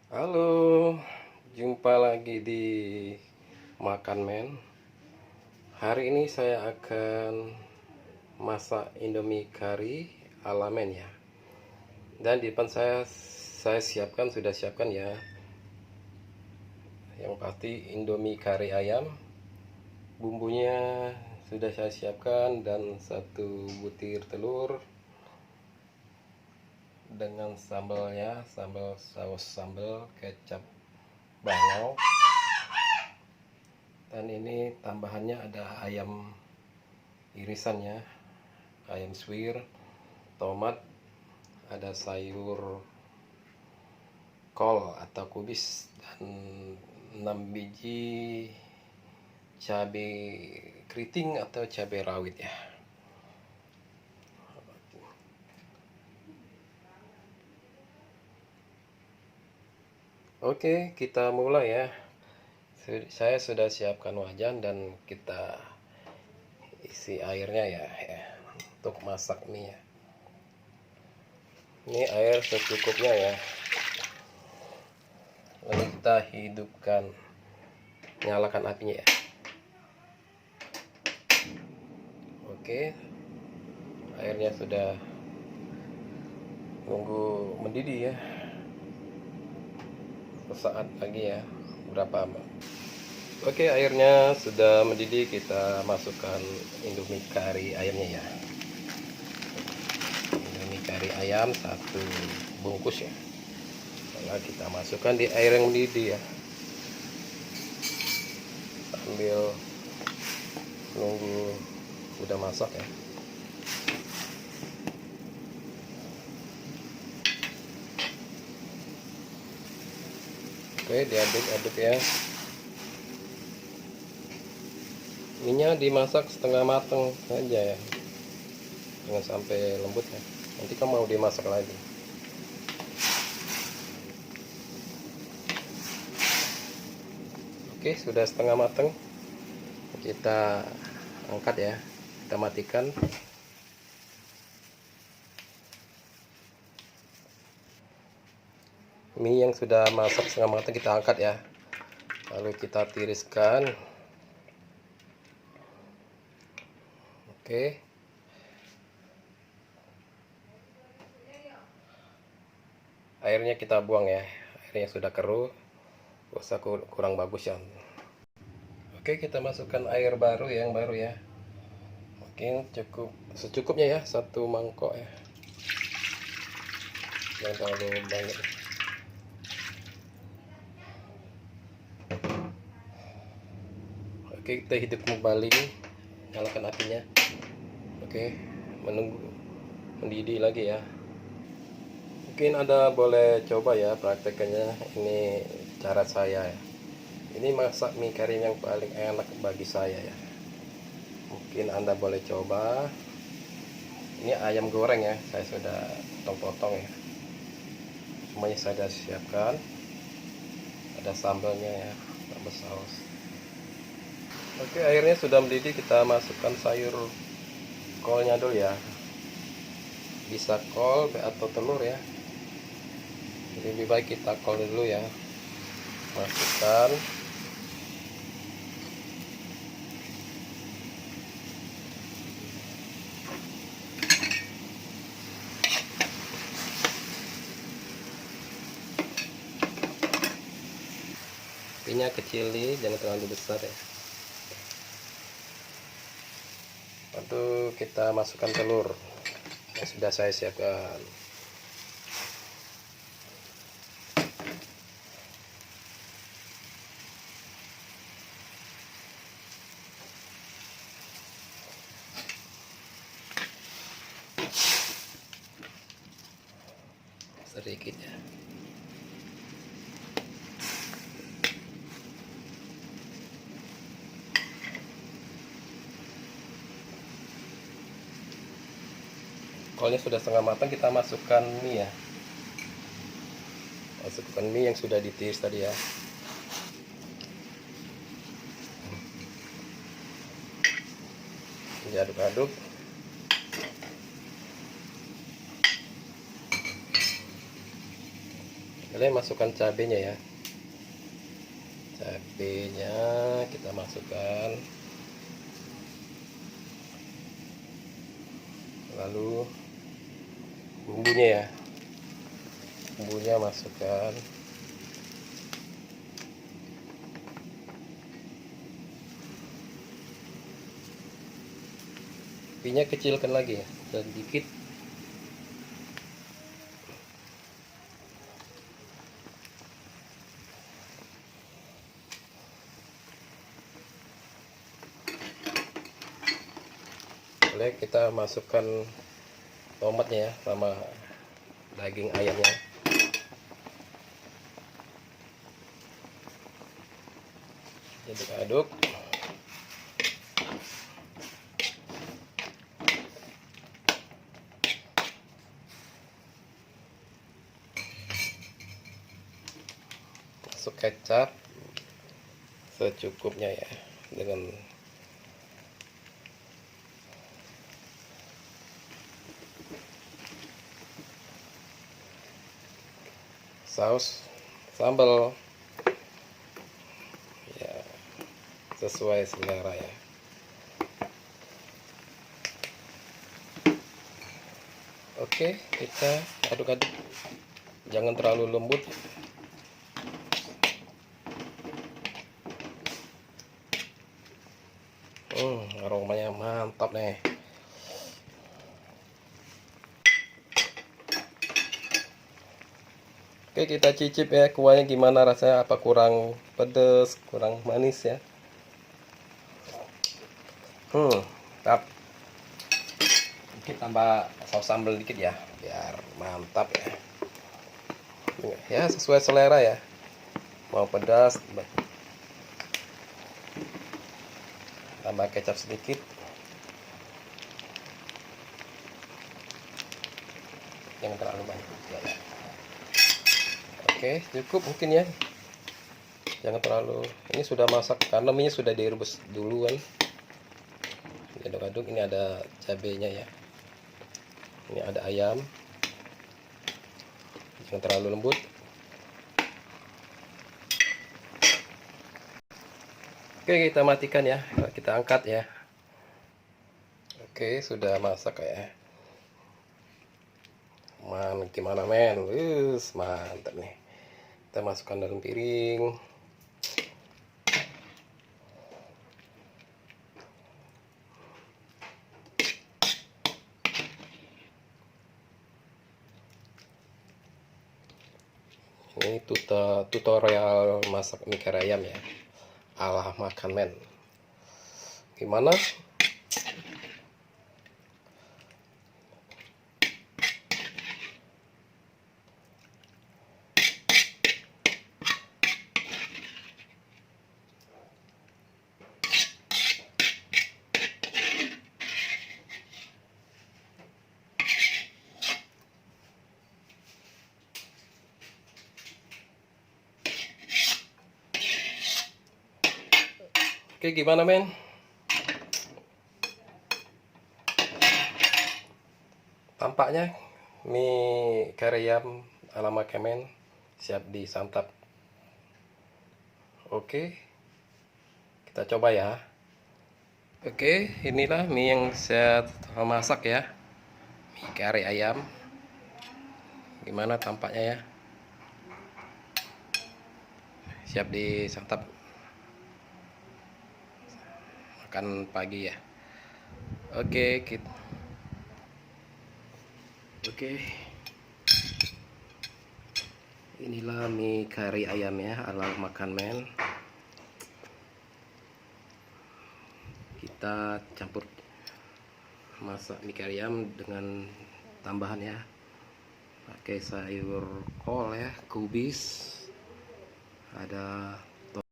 Halo, jumpa lagi di Makan Men. Hari ini saya akan masak Indomie kari ala men ya. Dan di depan saya sudah siapkan ya. Yang pasti Indomie kari ayam. Bumbunya sudah saya siapkan dan satu butir telur dengan sambalnya, saus sambal kecap bangau. Dan ini tambahannya ada ayam irisannya, ayam suwir, tomat, ada sayur kol atau kubis, dan 6 biji cabai keriting atau cabai rawit ya. Oke, kita mulai ya. Saya sudah siapkan wajan dan kita isi airnya ya, untuk masak mie ya. Ini air secukupnya ya. Lalu kita hidupkan, nyalakan apinya ya. Oke, airnya sudah nunggu mendidih ya. Sesaat lagi ya, berapa. Oke, airnya sudah mendidih, kita masukkan Indomie kari ayamnya ya. Indomie kari ayam satu bungkus ya. Lalu kita masukkan di air yang mendidih ya, sambil nunggu udah masak ya. Oke, diaduk-aduk ya. Minyak dimasak setengah matang saja ya, jangan sampai lembut ya, nanti kamu mau dimasak lagi. Oke, sudah setengah matang, kita angkat ya, kita matikan. Mie yang sudah masak setengah matang kita angkat ya, lalu kita tiriskan. Oke, airnya kita buang ya, airnya sudah keruh, rasa kurang bagus ya. Oke, kita masukkan air baru ya, yang baru ya, mungkin cukup secukupnya ya, satu mangkok ya, jangan terlalu banyak. Oke, kita hidup kembali, nyalakan apinya. Oke, menunggu mendidih lagi ya. Mungkin Anda boleh coba ya praktekannya. Ini cara saya ya. Ini masak mie kari yang paling enak bagi saya ya. Mungkin Anda boleh coba. Ini ayam goreng ya, saya sudah potong-potong ya. Semuanya saya sudah siapkan. Ada sambalnya ya, tambah saus. Oke, airnya sudah mendidih, kita masukkan sayur kolnya dulu ya. Bisa kol atau telur ya. Lebih baik kita kol dulu ya. Masukkan. Apinya kecil nih, jangan terlalu besar ya. Lalu kita masukkan telur yang sudah saya siapkan. Sedikit ya. Kolnya sudah setengah matang, kita masukkan mie ya. Masukkan mie yang sudah ditiris tadi ya. Diaduk-aduk. Kalian masukkan cabenya ya. Cabenya kita masukkan. Lalu bumbunya ya. Bumbunya masukkan. Apinya kecilkan lagi ya, sedikit. Boleh kita masukkan tomatnya ya, sama daging ayamnya. Aduk-aduk. Masuk kecap secukupnya ya, dengan saus sambal ya, sesuai selera ya. Oke, kita aduk-aduk, jangan terlalu lembut. Aromanya mantap nih. Oke, kita cicip ya kuahnya gimana rasanya, apa kurang pedes, kurang manis ya. Mantap. Kita tambah saus sambal dikit ya, biar mantap ya. Ya sesuai selera ya. Mau pedas, tambah kecap sedikit. Jangan terlalu banyak ya. Oke, cukup mungkin ya. Jangan terlalu. Ini sudah masak karena minyak sudah direbus duluan. Aduk-aduk. Ini ada cabenya ya. Ini ada ayam. Jangan terlalu lembut. Oke, kita matikan ya. Kita angkat ya. Oke, sudah masak ya. Gimana men? Mantap nih. Kita masukkan dalam piring. Ini tutorial masak mie kari ayam ya, ala makan men. Gimana? Oke, gimana men? Tampaknya mie kari ayam ala makan siap disantap. Oke, kita coba ya. Oke, inilah mie yang saya masak ya, mie kari ayam. Gimana tampaknya ya? Siap disantap makan pagi ya. Oke, inilah mie kari ayam ya ala makan men. Kita campur masak mie kari ayam dengan tambahan ya, pakai sayur kol ya, kubis, ada